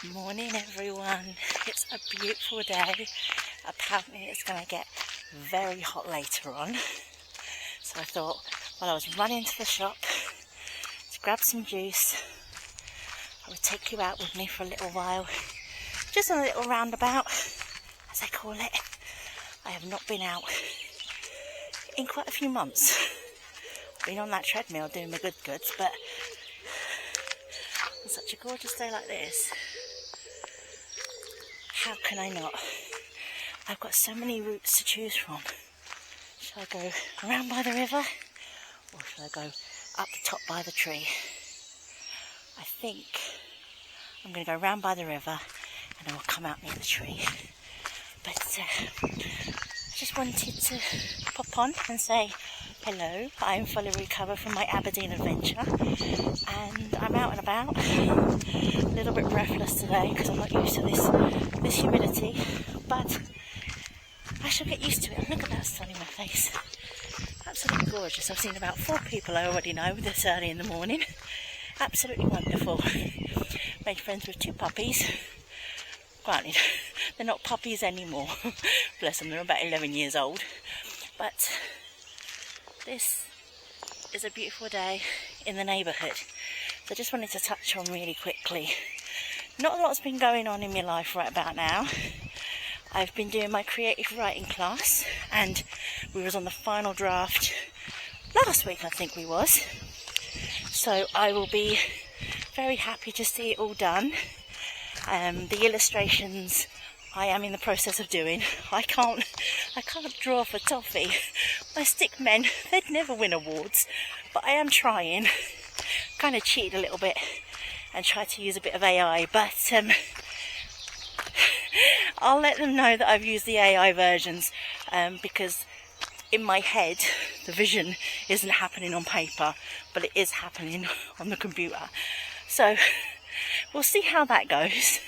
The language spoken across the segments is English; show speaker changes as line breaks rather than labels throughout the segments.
Good morning everyone, it's a beautiful day. Apparently it's going to get very hot later on, so I thought while I was running to the shop to grab some juice, I would take you out with me for a little while, just on a little roundabout as they call it. I have not been out in quite a few months. I've been on that treadmill doing my goods, but on such a gorgeous day like this, how can I not? I've got so many routes to choose from. Shall I go around by the river, or shall I go up the top by the tree? I think I'm going to go around by the river and then we'll come out near the tree. But I just wanted to pop on and say hello. I'm fully recovered from my Aberdeen adventure and I'm out and about. A little bit breathless today because I'm not used to this humidity, but I shall get used to it. And look at that sun in my face. Absolutely gorgeous. I've seen about 4 people I already know this early in the morning. Absolutely wonderful. Made friends with 2 puppies. Granted, they're not puppies anymore. Bless them, they're about 11 years old. But this is a beautiful day in the neighbourhood. So I just wanted to touch on really quickly. Not a lot's been going on in my life right about now. I've been doing my creative writing class and we was on the final draft last week, I think we was. So I will be very happy to see it all done. The illustrations I am in the process of doing. I can't draw for toffee. My stick men, they'd never win awards, but I am trying. Kind of cheated a little bit and tried to use a bit of AI, but I'll let them know that I've used the AI versions because in my head the vision isn't happening on paper, but it is happening on the computer. So we'll see how that goes,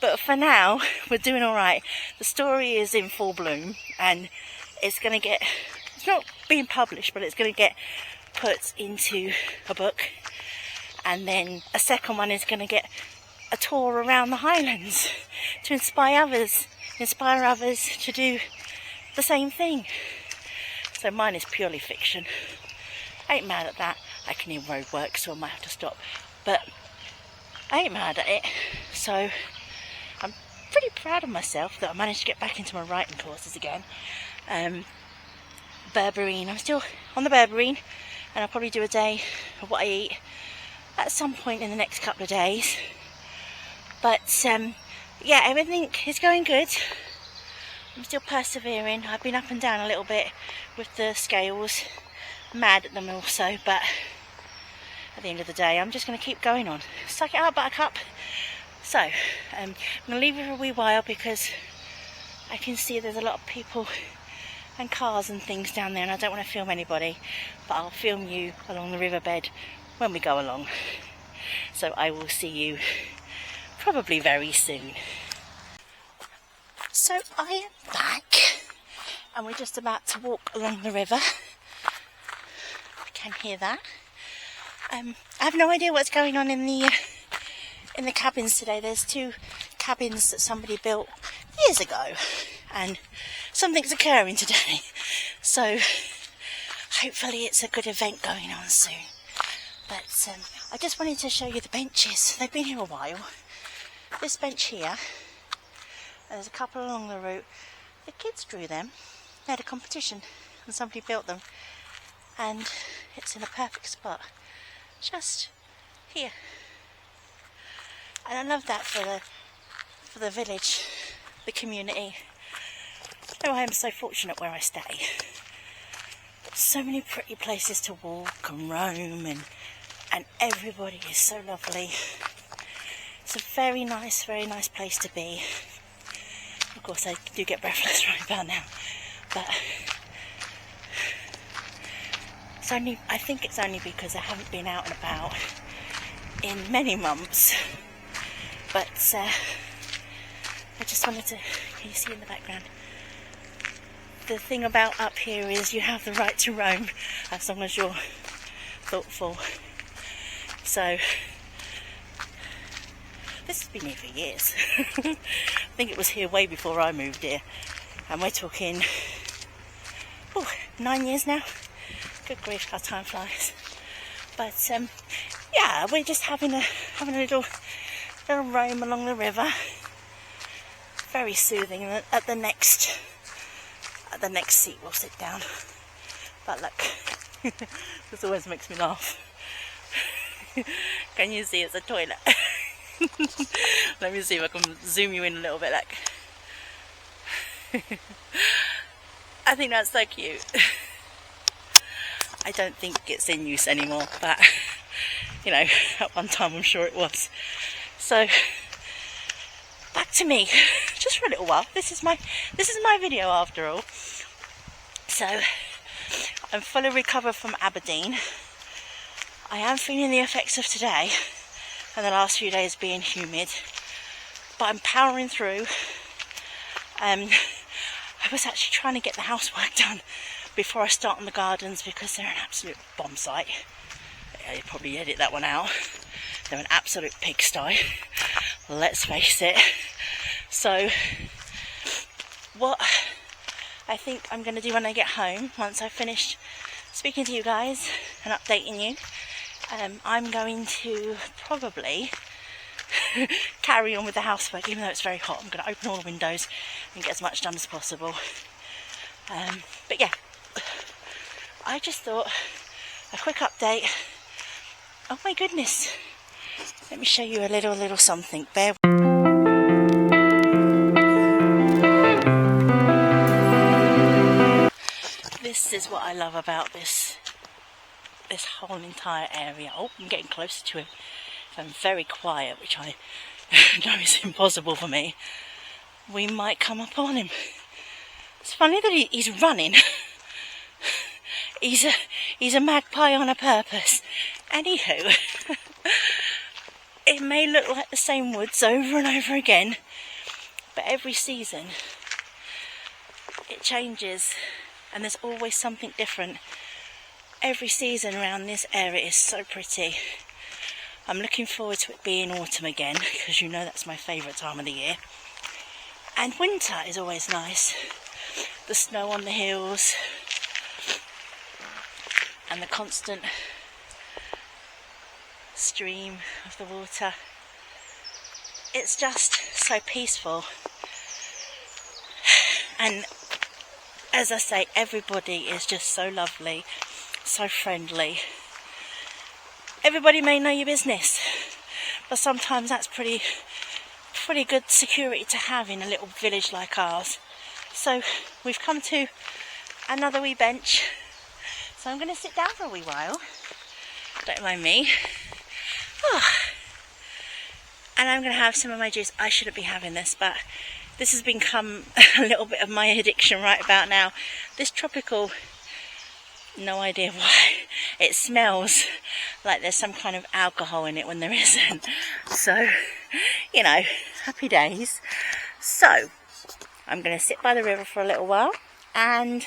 but for now we're doing all right. The story is in full bloom and it's not being published, but it's going to get put into a book, and then a second one is going to get a tour around the Highlands to inspire others to do the same thing. So mine is purely fiction. I ain't mad at that. I can hear road work, so I might have to stop, but I ain't mad at it. So I'm pretty proud of myself that I managed to get back into my writing courses again. Berberine, I'm still on the berberine, and I'll probably do a day of what I eat at some point in the next couple of days. But yeah, everything is going good. I'm still persevering. I've been up and down a little bit with the scales, mad at them also, but at the end of the day I'm just going to keep going on. Suck it out, buttercup. So I'm going to leave you for a wee while because I can see there's a lot of people and cars and things down there and I don't want to film anybody, but I'll film you along the riverbed when we go along. So I will see you probably very soon. So I am back and we're just about to walk along the river. I can hear that. I have no idea what's going on in the cabins today. There's 2 cabins that somebody built years ago and something's occurring today. So hopefully it's a good event going on soon. But I just wanted to show you the benches. They've been here a while. This bench here, there's a couple along the route. The kids drew them. They had a competition and somebody built them. And it's in a perfect spot. Just here. And I love that for the village, the community. Oh, I am so fortunate where I stay. So many pretty places to walk and roam, and everybody is so lovely. It's a very nice place to be. Of course I do get breathless right about now, but I think it's only because I haven't been out and about in many months. But I just wanted to, can you see in the background? The thing about up here is you have the right to roam as long as you're thoughtful. So This has been here for years. I think it was here way before I moved here. And we're talking 9 years now. Good grief, how time flies. But yeah, we're just having a little roam along the river. Very soothing. At the next seat we'll sit down. But look, this always makes me laugh. Can you see it's a toilet? Let me see if I can zoom you in a little bit. Like, I think that's so cute. I don't think it's in use anymore, but you know, at one time I'm sure it was. So back to me, just for a little while. This is my video after all. So I'm fully recovered from Aberdeen. I am feeling the effects of today and the last few days being humid, but I'm powering through. I was actually trying to get the housework done before I start on the gardens because they're an absolute bomb site. Yeah, you'd probably edit that one out. They're an absolute pigsty, let's face it. So what I think I'm going to do when I get home, once I've finished speaking to you guys and updating you, I'm going to probably carry on with the housework. Even though it's very hot, I'm going to open all the windows and get as much done as possible. But yeah, I just thought a quick update. Oh my goodness, let me show you a little something. Bear with. This is what I love about this whole entire area. Oh, I'm getting closer to him. If I'm very quiet, which I know is impossible for me, we might come upon him. It's funny that he's running. He's a magpie on a purpose. Anywho, it may look like the same woods over and over again, but every season it changes and there's always something different. Every season around this area is so pretty. I'm looking forward to it being autumn again, because you know that's my favourite time of the year. And winter is always nice. The snow on the hills and the constant stream of the water. It's just so peaceful. And as I say, everybody is just so lovely, so friendly. Everybody may know your business, but sometimes that's pretty good security to have in a little village like ours. So we've come to another wee bench, so I'm going to sit down for a wee while, don't mind me. And I'm going to have some of my juice. I shouldn't be having this, but this has become a little bit of my addiction right about now. This tropical, no idea why, it smells like there's some kind of alcohol in it when there isn't. So, you know, happy days. So, I'm going to sit by the river for a little while and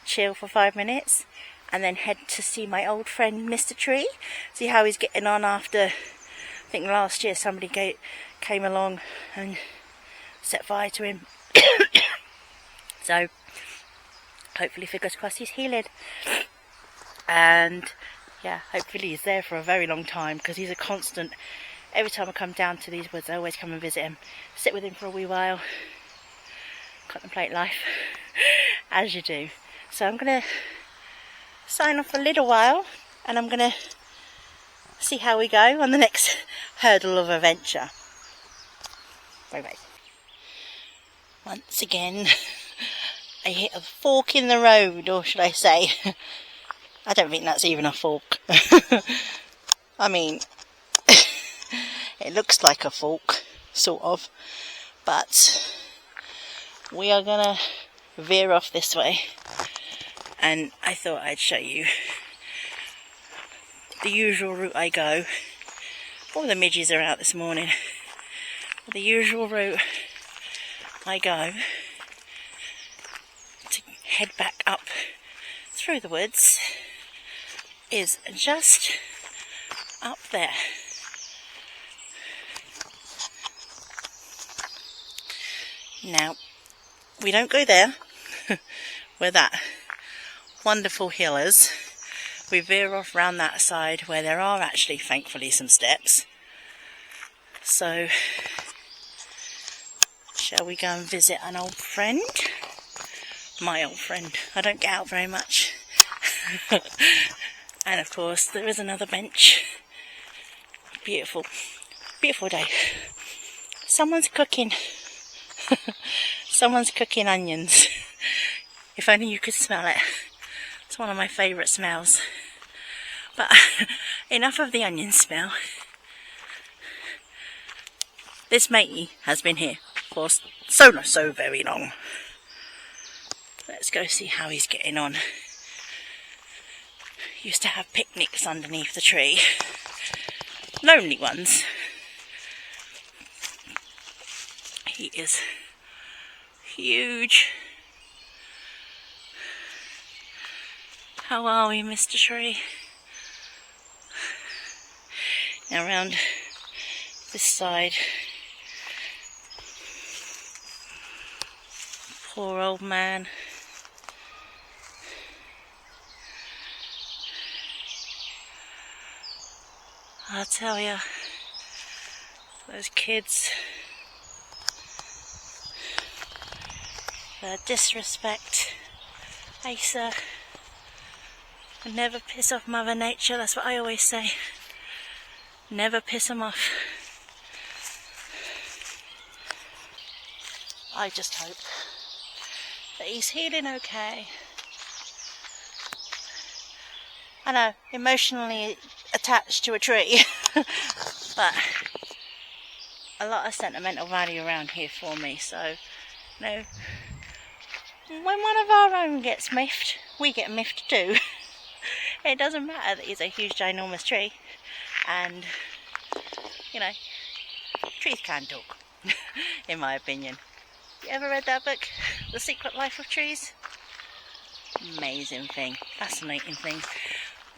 chill for 5 minutes and then head to see my old friend Mr. Tree, see how he's getting on after, I think last year somebody came along and set fire to him. So, hopefully, fingers crossed, he's healing. And yeah, hopefully he's there for a very long time, because he's a constant. Every time I come down to these woods, I always come and visit him, sit with him for a wee while, contemplate life, as you do. So I'm going to sign off for a little while, and I'm going to see how we go on the next hurdle of adventure. Bye bye. Once again, I hit a fork in the road, or should I say, I don't think that's even a fork. I mean, it looks like a fork, sort of, but we are going to veer off this way, and I thought I'd show you the usual route I go. All the midges are out this morning. The usual route I go to head back up through the woods is just up there. Now, we don't go there, where that wonderful hill is. We veer off round that side where there are actually, thankfully, some steps. So, shall we go and visit an old friend? My old friend. I don't get out very much. And of course, there is another bench. Beautiful, beautiful day. Someone's cooking. Someone's cooking onions. If only you could smell it. It's one of my favourite smells. But enough of the onion smell. This matey has been here for so very long. Let's go see how he's getting on. Used to have picnics underneath the tree. Lonely ones. He is huge. How are we, Mr. Tree? Now round this side. Poor old man. I'll tell you, those kids, their disrespect, Asa, and never piss off Mother Nature. That's what I always say. Never piss them off. I just hope that he's healing okay. I know, emotionally attached to a tree, but a lot of sentimental value around here for me. So, you know, when one of our own gets miffed, we get miffed too. It doesn't matter that he's a huge, ginormous tree, and, you know, trees can talk, in my opinion. You ever read that book, The Secret Life of Trees? Amazing thing, fascinating thing.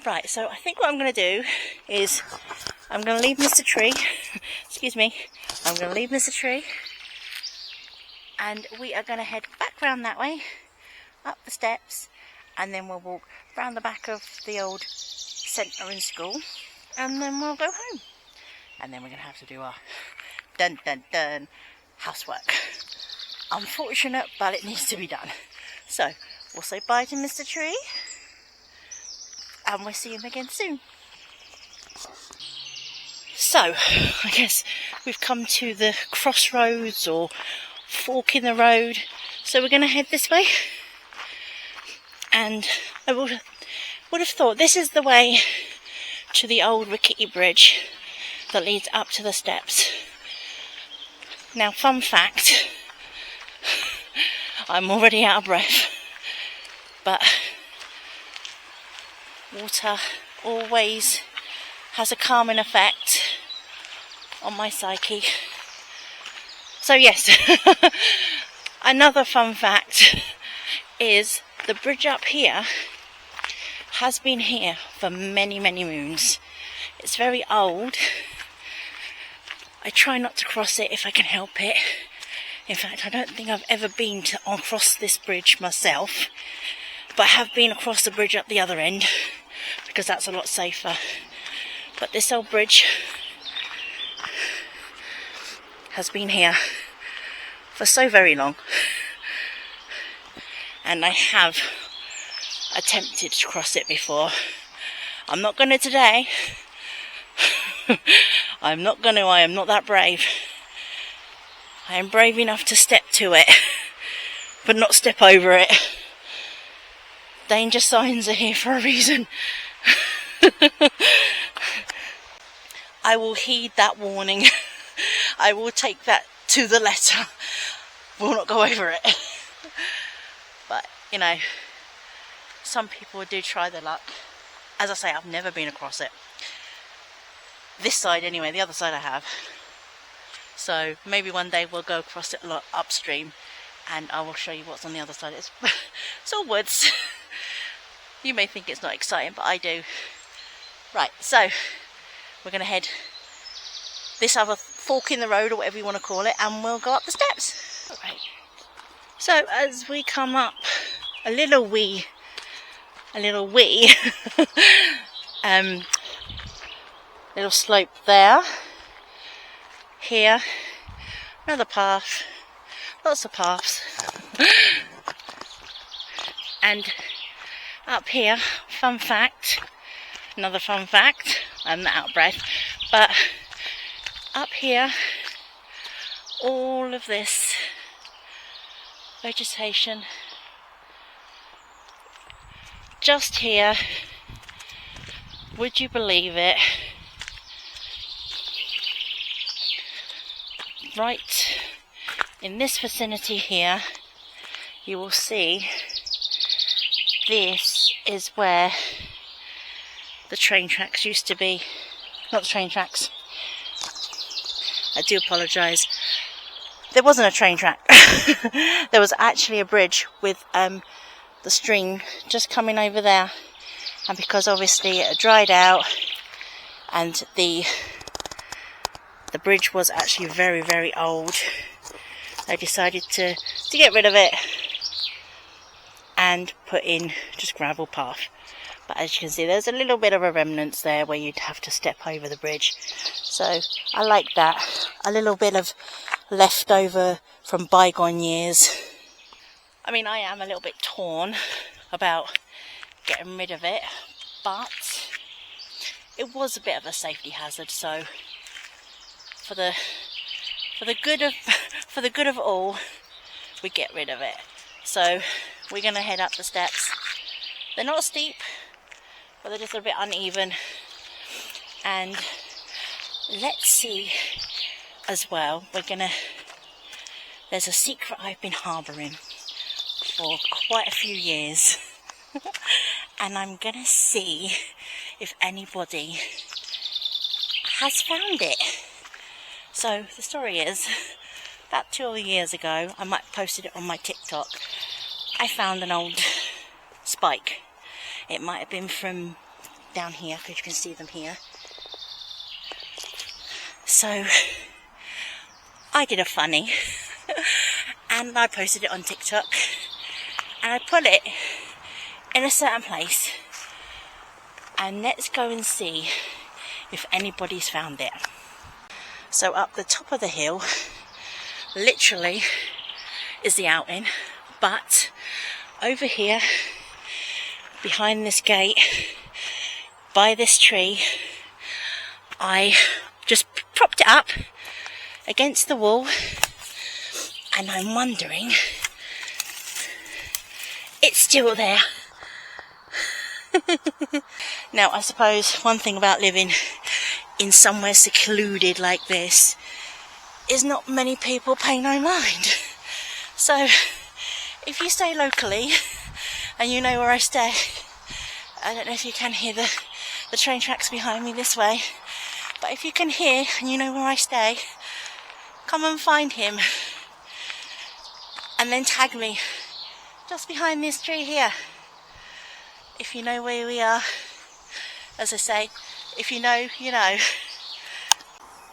Right, so I think what I'm going to do is I'm going to leave Mr. Tree, excuse me, I'm going to leave Mr. Tree, and we are going to head back round that way, up the steps, and then we'll walk round the back of the old centre in school, and then we'll go home. And then we're going to have to do our dun housework. Unfortunate, but it needs to be done. So, we'll say bye to Mr. Tree, and we'll see him again soon. So, I guess we've come to the crossroads or fork in the road. So we're going to head this way. And I would have thought this is the way to the old rickety bridge that leads up to the steps. Now, fun fact, I'm already out of breath, but water always has a calming effect on my psyche. So yes, another fun fact is the bridge up here has been here for many moons. It's very old. I try not to cross it if I can help it. In fact, I don't think I've ever been across this bridge myself, but I have been across the bridge up the other end, because that's a lot safer. But this old bridge has been here for so very long, and I have attempted to cross it before. I'm not going to today. I am not that brave. I am brave enough to step to it, but not step over it. Danger signs are here for a reason. I will heed that warning. I will take that to the letter. Will not go over it. But, you know, some people do try their luck. As I say, I've never been across it. This side anyway, the other side I have. So maybe one day we'll go across it a lot upstream, and I will show you what's on the other side. It's all woods. You may think it's not exciting, but I do. Right, so we're going to head this other fork in the road, or whatever you want to call it, and we'll go up the steps. Right, So as we come up a little wee little slope there, here, another path, lots of paths, and up here, fun fact, another fun fact, I'm not out of breath, but up here, all of this vegetation, just here, would you believe it, right in this vicinity here, you will see this is where the train tracks used to be. Not the train tracks, I do apologise, there wasn't a train track. There was actually a bridge with the stream just coming over there, and because obviously it had dried out and the bridge was actually very, very old, they decided to get rid of it and put in just gravel path. But as you can see, there's a little bit of a remnants there where you'd have to step over the bridge. So I like that, a little bit of leftover from bygone years. I mean, I am a little bit torn about getting rid of it, but it was a bit of a safety hazard, so for the good of all, we get rid of it. So we're going to head up the steps. They're not steep, but they're just a bit uneven, and let's see as well, there's a secret I've been harbouring for quite a few years and I'm gonna see if anybody has found it. So the story is, about 2 years ago, I might have posted it on my TikTok, I found an old spike. It might have been from down here, because you can see them here. So I did a funny and I posted it on TikTok, and I put it in a certain place, and let's go and see if anybody's found it. So up the top of the hill literally is the outing, but over here behind this gate by this tree, I just propped it up against the wall, and I'm wondering, it's still there. Now I suppose one thing about living in somewhere secluded like this is not many people pay no mind. So if you stay locally and you know where I stay, I don't know if you can hear the train tracks behind me this way, but if you can hear and you know where I stay, come and find him and then tag me just behind this tree here if you know where we are. As I say, if you know, you know.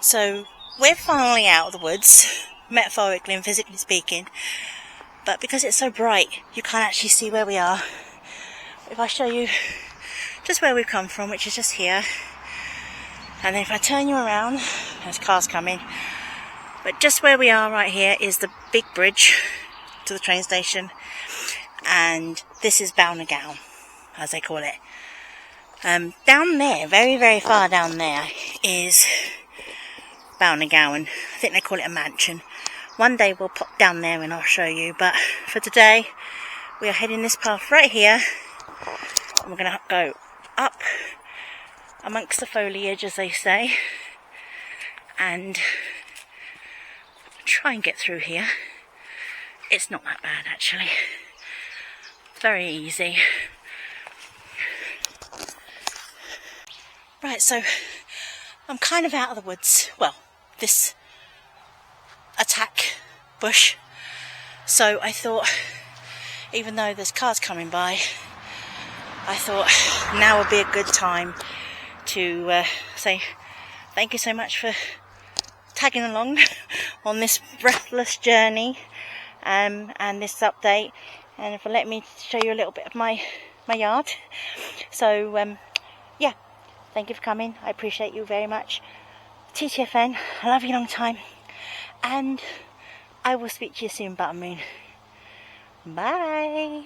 So we're finally out of the woods, metaphorically and physically speaking, but because it's so bright you can't actually see where we are. If I show you just where we've come from, which is just here, and then if I turn you around, there's cars coming, but just where we are right here is the big bridge to the train station, and this is Balnagown, as they call it. Down there, very, very far down there, is Balnagowan. I think they call it a mansion. One day we'll pop down there and I'll show you, but for today we are heading this path right here, and we're going to go up amongst the foliage, as they say, and try and get through here. It's not that bad actually, very easy. Right, so I'm kind of out of the woods, well, this attack bush, so I thought, even though there's cars coming by, I thought now would be a good time to say thank you so much for tagging along on this breathless journey, and this update, and for letting me show you a little bit of my yard. So yeah, thank you for coming. I appreciate you very much. TTFN, I love you long time, and I will speak to you soon, Buttermoon. Bye.